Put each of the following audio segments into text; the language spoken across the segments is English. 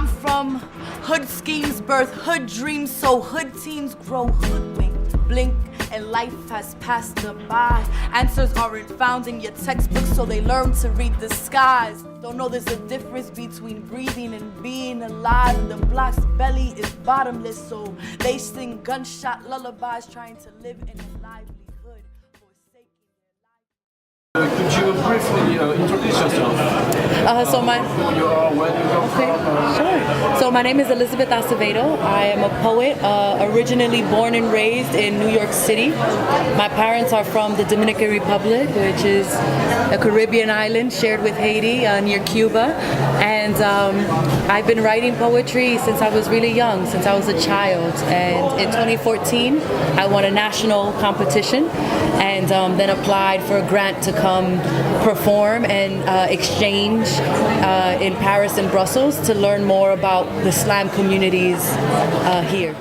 I'm from hood schemes, birth hood dreams, so hood teens grow hoodwinked. Blink and life has passed them by. Answers aren't found in your textbooks, so they learn to read the skies. Don't know there's a difference between breathing and being alive. The block's belly is bottomless, so they sing gunshot lullabies, trying to live in a livelihood. Could you briefly introduce yourself? Who you are, where you come from? Sure. So my name is Elizabeth Acevedo. I am a poet, originally born and raised in New York City. My parents are from the Dominican Republic, which is a Caribbean island shared with Haiti near Cuba. And I've been writing poetry since I was really young, since I was a child. And in 2014, I won a national competition and then applied for a grant to come perform and exchange in Paris and Brussels to learn more about the slam communities here.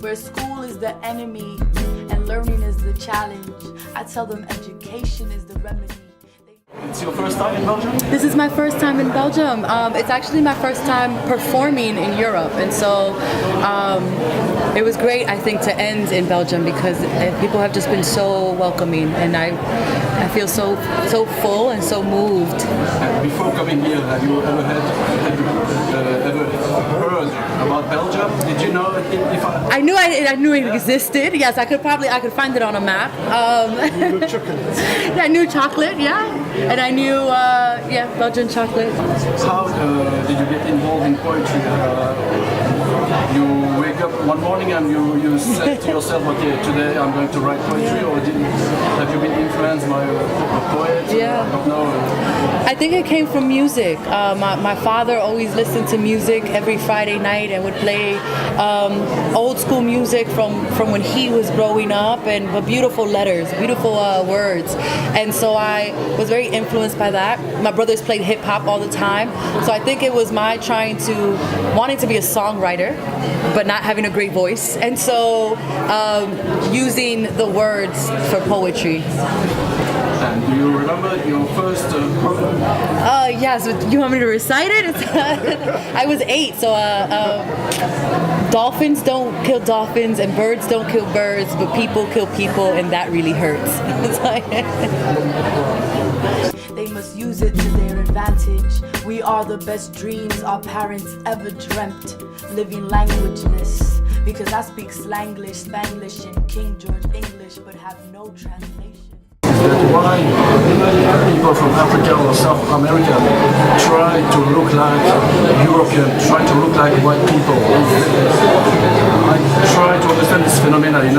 Where school is the enemy and learning is the challenge, I tell them education is the remedy. It's your first time in Belgium? This is my first time in Belgium. It's actually my first time performing in Europe, and so it was great, I think, to end in Belgium because people have just been so welcoming, and I feel so full and so moved. Before coming here, have you ever ever heard about Belgium? Did you know if I knew it existed. Yes, I could find it on a map. I knew chocolate, yeah. And I knew, Belgian chocolate. How did you get involved in poetry? You wake up one morning and you said to yourself, okay, today I'm going to write poetry, or have you been influenced by a poet? Yeah. I don't know. I think it came from music. My father always listened to music every Friday night and would play old school music from when he was growing up, but beautiful letters, beautiful words. And so I was very influenced by that. My brothers played hip hop all the time. So I think it was my wanting to be a songwriter, but not having a great voice. And so using the words for poetry. And do you remember your first poem? Yes, you want me to recite it? I was 8, so dolphins don't kill dolphins and birds don't kill birds, but people kill people, and that really hurts. They must use it to their advantage. We are the best dreams our parents ever dreamt. Living languageless, because I speak Slanglish, Spanglish, and King George English, but have no translation. Why people from Africa or South America try to look like European, try to look like white people? I try to understand this phenomenon, the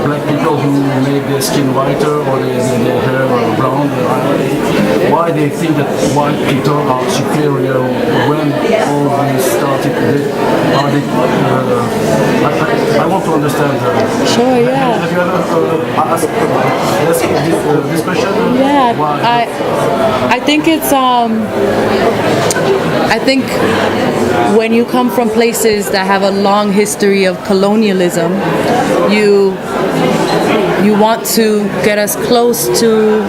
black people who make their skin whiter or their hair brown. Why they think that white people are superior when all this started? I want to understand. Sure, yeah. Have you ever asked this question? Yeah, I think it's I think when you come from places that have a long history of colonialism, you want to get as close to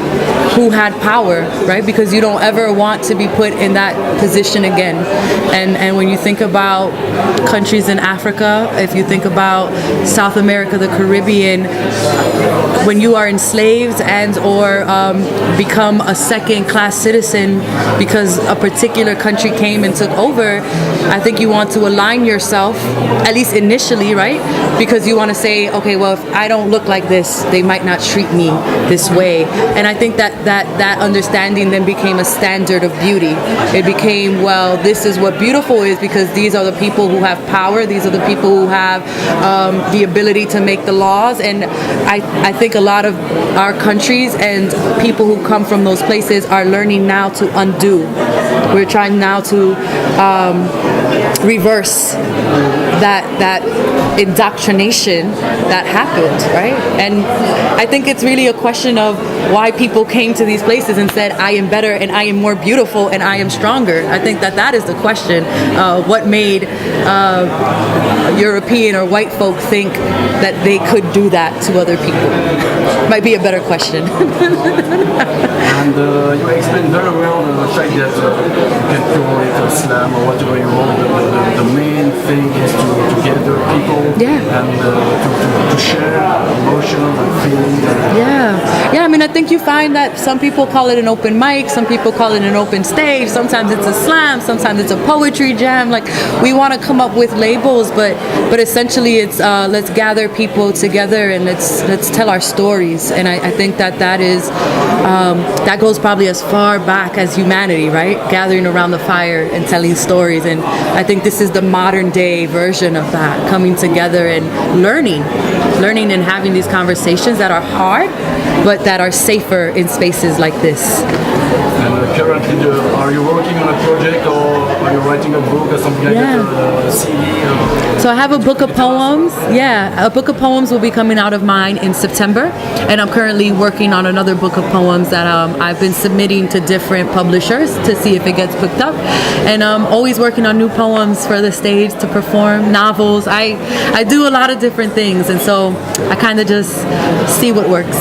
who had power, right? Because you don't ever want to be put in that position again. And when you think about countries in Africa, if you think about South America, the Caribbean, when you are enslaved and or become a second-class citizen because a particular country came and took over, I think you want to align yourself, at least initially, right? Because you want to say, okay, well, if I don't look like this, they might not treat me this way. And I think that understanding then became a standard of beauty. It became, well, this is what beautiful is because these are the people who have power. These are the people who have the ability to make the laws. And I think a lot of our countries and people who come from those places are learning now to undo. We're trying now to reverse that indoctrination that happened, right? And I think it's really a question of why people came to these places and said, I am better and I am more beautiful and I am stronger. I think that is the question. What made European or white folk think that they could do that to other people? Might be a better question. And you explained very well the fact that you can call it a slam slam or whatever you want, the main thing is to gather people and to share emotions and feelings. Yeah, I mean, I think you find that some people call it an open mic, some people call it an open stage, sometimes it's a slam, sometimes it's a poetry jam. Like, we want to come up with labels, but essentially it's let's gather people together and let's tell our stories. And I think that is that goes probably as far back as humanity, right? Gathering around the fire and telling stories. And I think this is the modern day version of that, coming together and learning and having these conversations that are hard, but that are safer in spaces like this. And currently, are you working on a project, or are you writing a book or something like that, a CD? So I have a book of poems. Yeah, a book of poems will be coming out of mine in September, and I'm currently working on another book of poems that I've been submitting to different publishers to see if it gets picked up. And I'm always working on new poems for the stage to perform, novels. I do a lot of different things, and so I kind of just see what works.